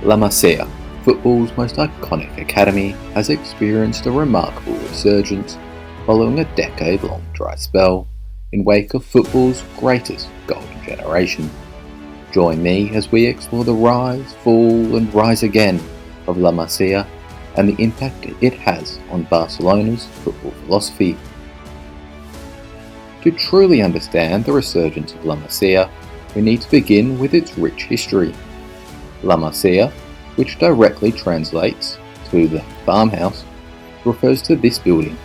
La Masia, football's most iconic academy, has experienced a remarkable resurgence following a decade-long dry spell in wake of football's greatest golden generation. Join me as we explore the rise, fall and rise again of La Masia and the impact it has on Barcelona's football philosophy. To truly understand the resurgence of La Masia, we need to begin with its rich history. La Masia, which directly translates to the farmhouse, refers to this building,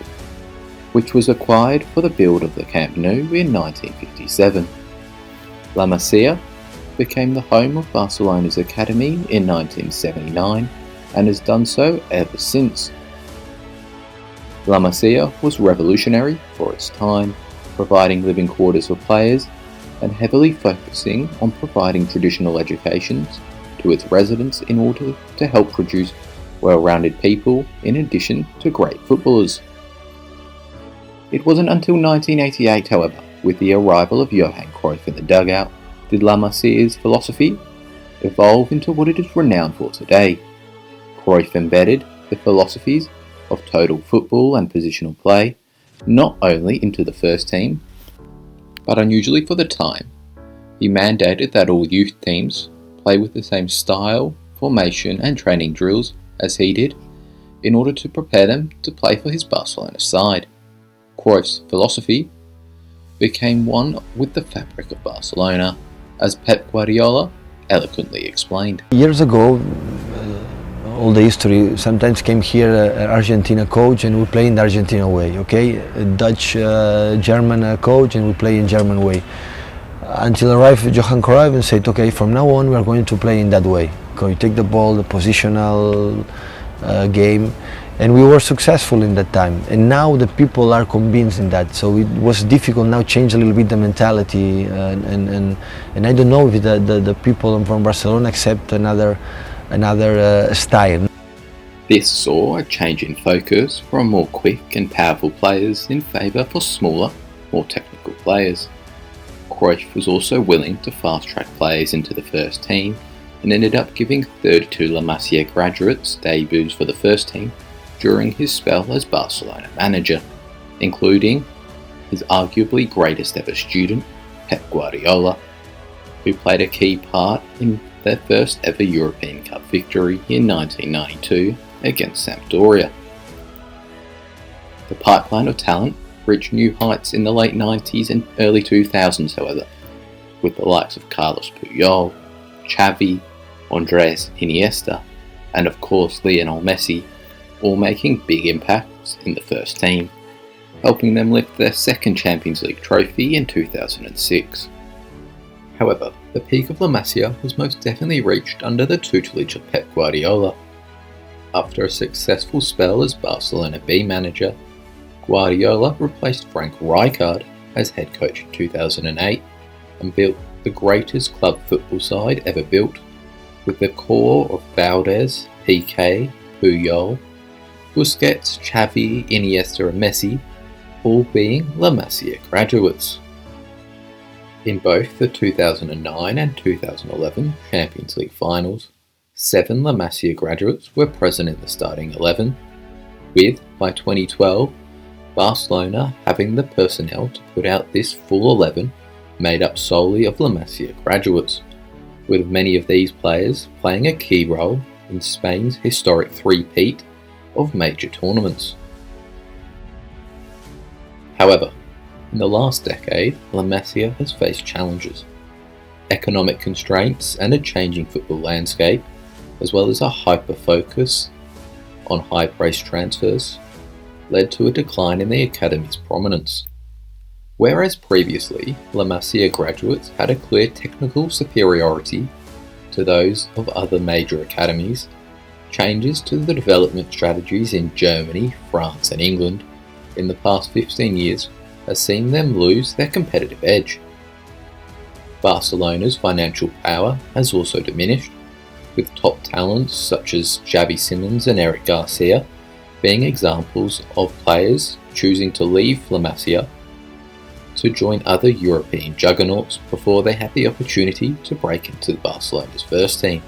which was acquired for the build of the Camp Nou in 1957. La Masia became the home of Barcelona's academy in 1979 and has done so ever since. La Masia was revolutionary for its time, providing living quarters for players and heavily focusing on providing traditional educations to its residents in order to help produce well-rounded people in addition to great footballers. It wasn't until 1988, however, with the arrival of Johan Cruyff in the dugout, did La Masia's philosophy evolve into what it is renowned for today. Cruyff embedded the philosophies of total football and positional play not only into the first team, but unusually for the time, he mandated that all youth teams play with the same style, formation and training drills as he did in order to prepare them to play for his Barcelona side. Cruyff's philosophy became one with the fabric of Barcelona, as Pep Guardiola eloquently explained. Years ago, all the history, sometimes came here an Argentina coach and we play in the Argentina way, okay? A Dutch, German coach and we play in German way. Until arrived Johan Cruyff and said, okay, from now on we are going to play in that way. Going to take the ball, the positional game, and we were successful in that time. And now the people are convinced in that, so it was difficult now change a little bit the mentality, and I don't know if the people from Barcelona accept another style. This saw a change in focus from more quick and powerful players in favour for smaller, more technical players. Cruyff was also willing to fast-track players into the first team and ended up giving 32 La Masia graduates debuts for the first team during his spell as Barcelona manager, including his arguably greatest ever student, Pep Guardiola, who played a key part in their first ever European Cup victory in 1992 against Sampdoria. The pipeline of talent reached new heights in the late 90s and early 2000s, however, with the likes of Carlos Puyol, Xavi, Andres Iniesta, and of course Lionel Messi, all making big impacts in the first team, helping them lift their second Champions League trophy in 2006. However, the peak of La Masia was most definitely reached under the tutelage of Pep Guardiola. After a successful spell as Barcelona B manager, Guardiola replaced Frank Rijkaard as head coach in 2008 and built the greatest club football side ever built, with the core of Valdez, Piqué, Puyol, Busquets, Xavi, Iniesta and Messi all being La Masia graduates. In both the 2009 and 2011 Champions League finals, 7 La Masia graduates were present in the starting 11, with, by 2012, Barcelona having the personnel to put out this full 11 made up solely of La Masia graduates, with many of these players playing a key role in Spain's historic three-peat of major tournaments. However, in the last decade, La Masia has faced challenges. Economic constraints and a changing football landscape, as well as a hyper-focus on high-priced transfers, led to a decline in the academy's prominence. Whereas previously, La Masia graduates had a clear technical superiority to those of other major academies, changes to the development strategies in Germany, France and England in the past 15 years has seen them lose their competitive edge. Barcelona's financial power has also diminished, with top talents such as Xavi Simons and Eric Garcia being examples of players choosing to leave La Masia to join other European juggernauts before they had the opportunity to break into Barcelona's first team.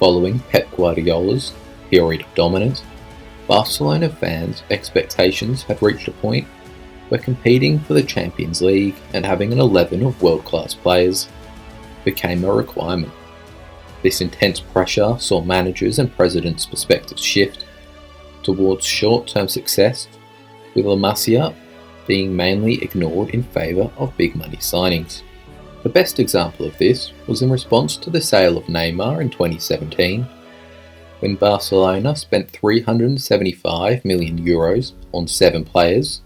Following Pep Guardiola's period of dominance, Barcelona fans' expectations had reached a point where competing for the Champions League and having an 11 of world-class players became a requirement. This intense pressure saw managers and presidents' perspectives shift towards short-term success, with Masia being mainly ignored in favour of big money signings. The best example of this was in response to the sale of Neymar in 2017, when Barcelona spent €375 million on 7 players,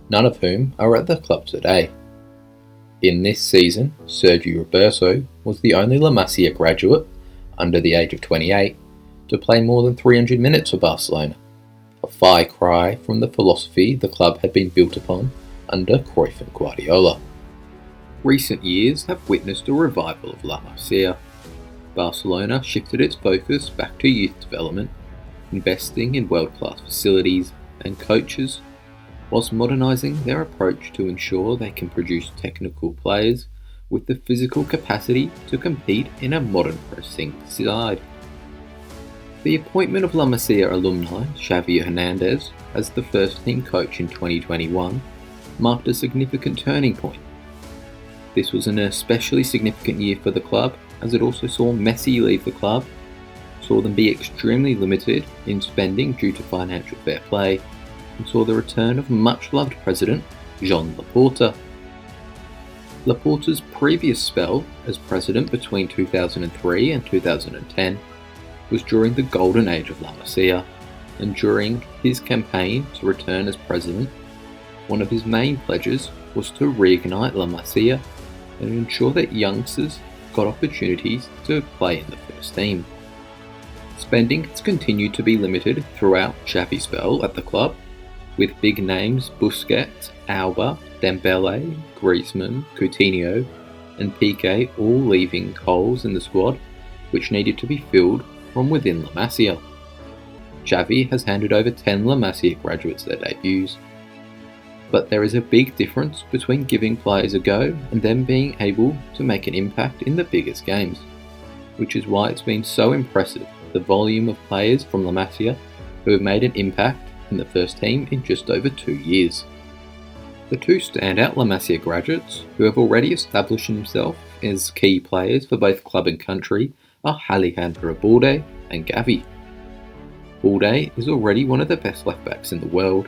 none of whom are at the club today. In this season, Sergio Roberto was the only La Masia graduate under the age of 28 to play more than 300 minutes for Barcelona, a far cry from the philosophy the club had been built upon under Cruyff and Guardiola. Recent years have witnessed a revival of La Masia. Barcelona shifted its focus back to youth development, investing in world-class facilities and coaches, whilst modernising their approach to ensure they can produce technical players with the physical capacity to compete in a modern pressing side. The appointment of La Masia alumni Xavi Hernandez as the first team coach in 2021 marked a significant turning point. This was an especially significant year for the club, as it also saw Messi leave the club, saw them be extremely limited in spending due to financial fair play, and saw the return of much-loved president Joan Laporta. Laporta's previous spell as president between 2003 and 2010 was during the golden age of La Masia, and during his campaign to return as president, one of his main pledges was to reignite La Masia and ensure that youngsters got opportunities to play in the first team. Spending has continued to be limited throughout Xavi's spell at the club, with big names Busquets, Alba, Dembele, Griezmann, Coutinho and Piqué all leaving holes in the squad which needed to be filled from within La Masia. Xavi has handed over 10 La Masia graduates their debuts, but there is a big difference between giving players a go and them being able to make an impact in the biggest games, which is why it's been so impressive the volume of players from La Masia who have made an impact in the first team in just over 2 years. The two standout La Masia graduates who have already established themselves as key players for both club and country are Alejandro Balde and Gavi. Balde is already one of the best left-backs in the world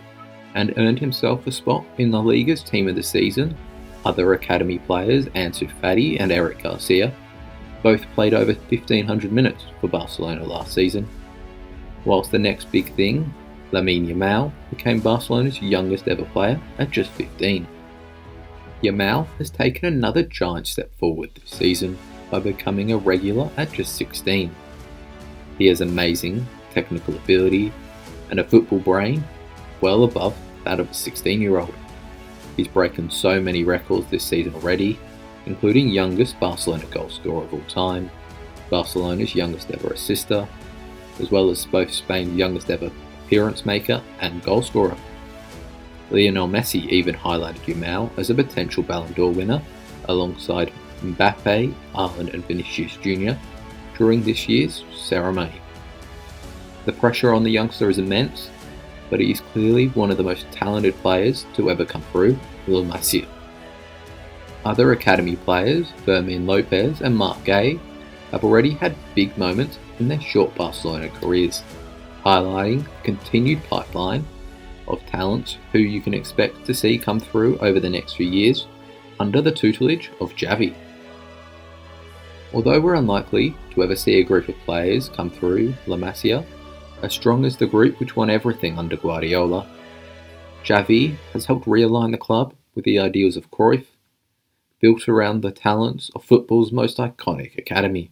and earned himself a spot in La Liga's team of the season. Other academy players, Ansu Fati and Eric Garcia, both played over 1,500 minutes for Barcelona last season, whilst the next big thing, Lamine Yamal, became Barcelona's youngest ever player at just 15. Yamal has taken another giant step forward this season by becoming a regular at just 16. He has amazing technical ability and a football brain well above that of a 16-year-old. He's broken so many records this season already, including youngest Barcelona goal scorer of all time, Barcelona's youngest ever assister, as well as both Spain's youngest ever appearance maker and goal scorer. Lionel Messi even highlighted Yamal as a potential Ballon d'Or winner alongside Mbappe, Haaland and Vinicius Jr. during this year's ceremony. The pressure on the youngster is immense, but he is clearly one of the most talented players to ever come through La Masia. Other academy players, Fermin Lopez and Marc Gay, have already had big moments in their short Barcelona careers, highlighting the continued pipeline of talents who you can expect to see come through over the next few years under the tutelage of Xavi. Although we're unlikely to ever see a group of players come through La Masia as strong as the group which won everything under Guardiola, Xavi has helped realign the club with the ideals of Cruyff, built around the talents of football's most iconic academy.